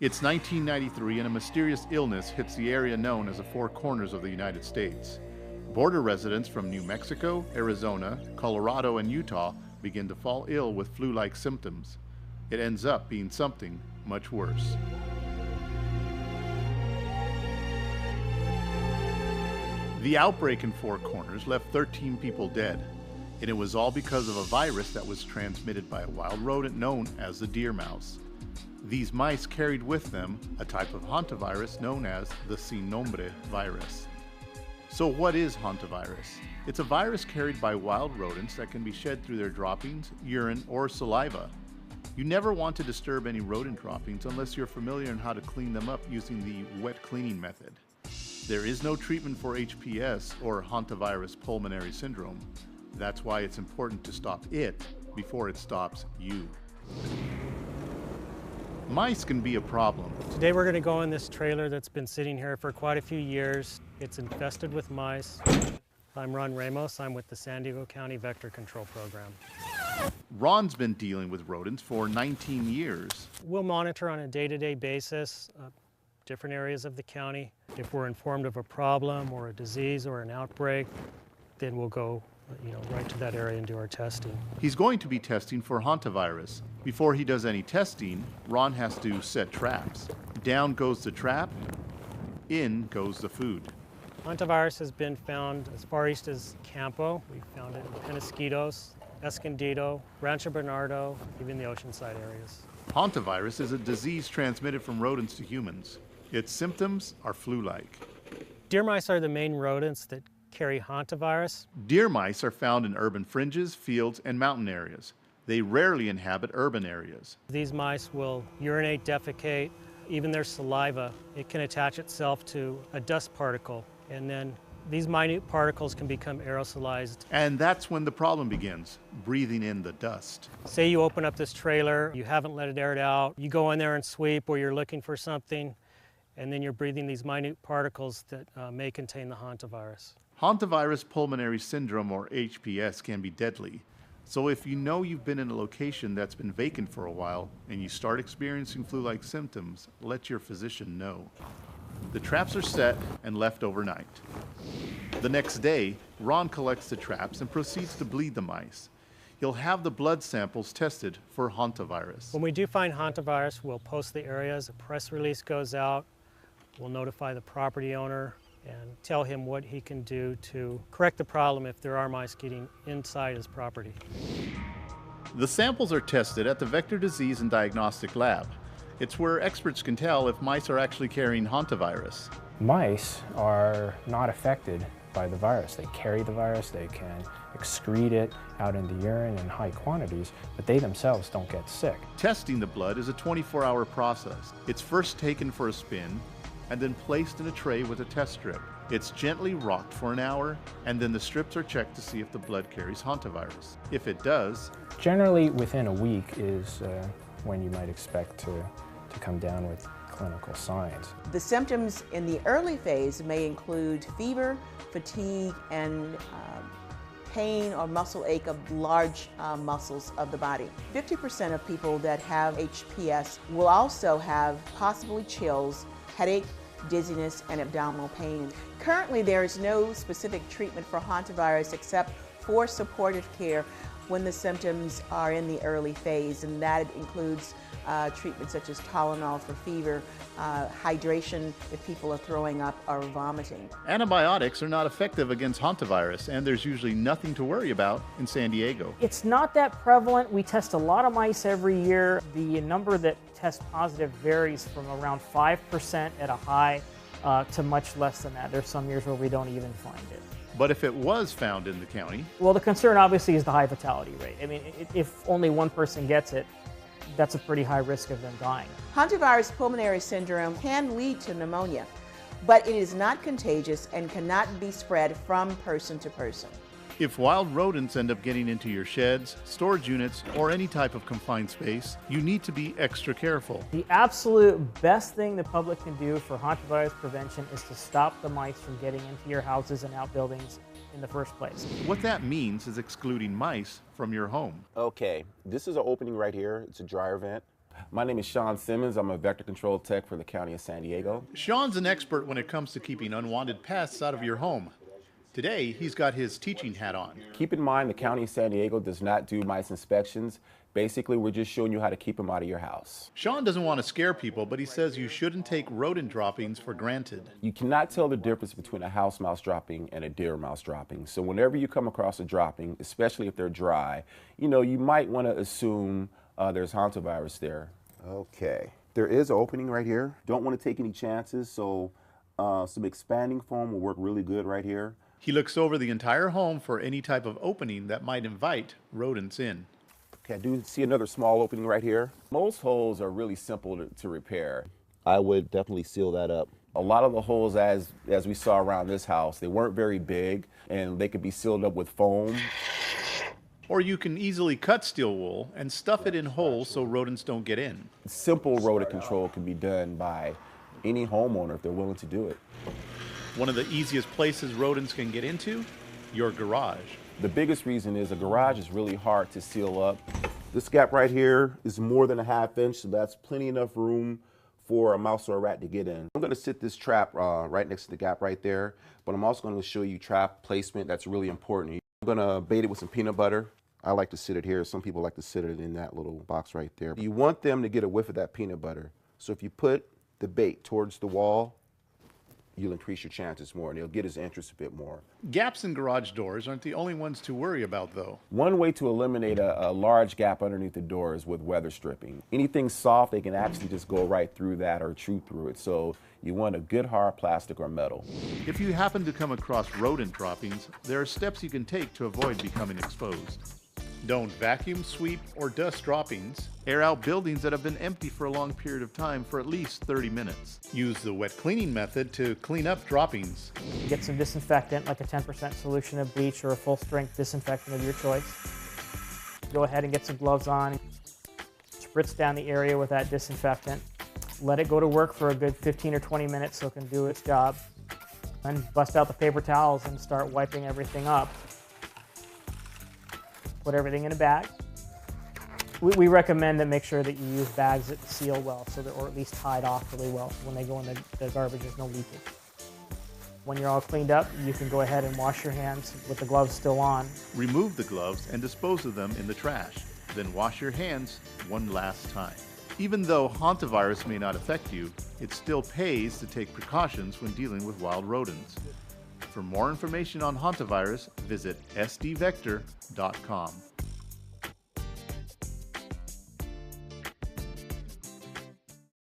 It's 1993 and a mysterious illness hits the area known as the Four Corners of the United States. Border residents from New Mexico, Arizona, Colorado, and Utah begin to fall ill with flu-like symptoms. It ends up being something much worse. The outbreak in Four Corners left 13 people dead, and it was all because of a virus that was transmitted by a wild rodent known as the deer mouse. These mice carried with them a type of hantavirus known as the sin nombre virus. So what is hantavirus? It's a virus carried by wild rodents that can be shed through their droppings, urine, or saliva. You never want to disturb any rodent droppings unless you're familiar on how to clean them up using the wet cleaning method. There is no treatment for HPS or hantavirus pulmonary syndrome. That's why it's important to stop it before it stops you. Mice can be a problem. Today we're going to go in this trailer that's been sitting here for quite a few years. It's infested with mice. I'm Ron Ramos. I'm with the San Diego County Vector Control Program. Ron's been dealing with rodents for 19 years. We'll monitor on a day-to-day basis different areas of the county. If we're informed of a problem or a disease or an outbreak, then we'll go right to that area and do our testing. He's going to be testing for hantavirus. Before he does any testing, Ron has to set traps. Down goes the trap, in goes the food. Hantavirus has been found as far east as Campo. We've found it in Penasquitos, Escondido, Rancho Bernardo, even the oceanside areas. Hantavirus is a disease transmitted from rodents to humans. Its symptoms are flu-like. Deer mice are the main rodents that carry hantavirus. Deer mice are found in urban fringes, fields, and mountain areas. They rarely inhabit urban areas. These mice will urinate, defecate, even their saliva. It can attach itself to a dust particle, and then these minute particles can become aerosolized. And that's when the problem begins, breathing in the dust. Say you open up this trailer, you haven't let it air out, you go in there and sweep or you're looking for something, and then you're breathing these minute particles that may contain the hantavirus. Hantavirus pulmonary syndrome, or HPS, can be deadly. So if you know you've been in a location that's been vacant for a while and you start experiencing flu-like symptoms, let your physician know. The traps are set and left overnight. The next day, Ron collects the traps and proceeds to bleed the mice. He'll have the blood samples tested for hantavirus. When we do find hantavirus, we'll post the areas, a press release goes out, we'll notify the property owner and tell him what he can do to correct the problem if there are mice getting inside his property. The samples are tested at the Vector Disease and Diagnostic Lab. It's where experts can tell if mice are actually carrying hantavirus. Mice are not affected by the virus. They carry the virus, they can excrete it out in the urine in high quantities, but they themselves don't get sick. Testing the blood is a 24-hour process. It's first taken for a spin and then placed in a tray with a test strip. It's gently rocked for an hour, and then the strips are checked to see if the blood carries hantavirus. If it does, generally within a week is when you might expect to come down with clinical signs. The symptoms in the early phase may include fever, fatigue, and pain or muscle ache of large muscles of the body. 50% of people that have HPS will also have possibly chills, headache, dizziness, and abdominal pain. Currently, there is no specific treatment for hantavirus except for supportive care when the symptoms are in the early phase, and that includes treatments such as Tylenol for fever, hydration if people are throwing up or vomiting. Antibiotics are not effective against hantavirus, and there's usually nothing to worry about in San Diego. It's not that prevalent. We test a lot of mice every year. The number that test positive varies from around 5% at a high to much less than that. There's some years where we don't even find it. But if it was found in the county? Well, the concern obviously is the high fatality rate. I mean, if only one person gets it, that's a pretty high risk of them dying. Hantavirus pulmonary syndrome can lead to pneumonia, but it is not contagious and cannot be spread from person to person. If wild rodents end up getting into your sheds, storage units, or any type of confined space, you need to be extra careful. The absolute best thing the public can do for hantavirus prevention is to stop the mice from getting into your houses and outbuildings in the first place. What that means is excluding mice from your home. Okay, this is an opening right here. It's a dryer vent. My name is Sean Simmons. I'm a vector control tech for the County of San Diego. Sean's an expert when it comes to keeping unwanted pests out of your home. Today, he's got his teaching hat on. Keep in mind the County of San Diego does not do mice inspections. Basically, we're just showing you how to keep them out of your house. Sean doesn't want to scare people, but he says you shouldn't take rodent droppings for granted. You cannot tell the difference between a house mouse dropping and a deer mouse dropping. So whenever you come across a dropping, especially if they're dry, you might want to assume there's Hantavirus there. Okay, there is an opening right here. Don't want to take any chances, so some expanding foam will work really good right here. He looks over the entire home for any type of opening that might invite rodents in. Okay, I do see another small opening right here. Most holes are really simple to repair. I would definitely seal that up. A lot of the holes, as we saw around this house, they weren't very big and they could be sealed up with foam. Or you can easily cut steel wool and stuff it in holes so rodents don't get in. Simple rodent control can be done by any homeowner if they're willing to do it. One of the easiest places rodents can get into, your garage. The biggest reason is a garage is really hard to seal up. This gap right here is more than a ½ inch, so that's plenty enough room for a mouse or a rat to get in. I'm going to sit this trap right next to the gap right there, but I'm also going to show you trap placement. That's really important. I'm going to bait it with some peanut butter. I like to sit it here. Some people like to sit it in that little box right there. You want them to get a whiff of that peanut butter. So if you put the bait towards the wall, you'll increase your chances more and it'll get his interest a bit more. Gaps in garage doors aren't the only ones to worry about though. One way to eliminate a large gap underneath the door is with weather stripping. Anything soft, they can actually just go right through that or chew through it. So you want a good hard plastic or metal. If you happen to come across rodent droppings, there are steps you can take to avoid becoming exposed. Don't vacuum, sweep, or dust droppings. Air out buildings that have been empty for a long period of time for at least 30 minutes. Use the wet cleaning method to clean up droppings. Get some disinfectant, like a 10% solution of bleach or a full-strength disinfectant of your choice. Go ahead and get some gloves on. Spritz down the area with that disinfectant. Let it go to work for a good 15 or 20 minutes so it can do its job. Then bust out the paper towels and start wiping everything up. Put everything in a bag. We recommend that make sure that you use bags that seal well, or at least tied off really well. So when they go in the garbage, there's no leakage. When you're all cleaned up, you can go ahead and wash your hands with the gloves still on. Remove the gloves and dispose of them in the trash. Then wash your hands one last time. Even though hantavirus may not affect you, it still pays to take precautions when dealing with wild rodents. For more information on hantavirus, visit sdvector.com.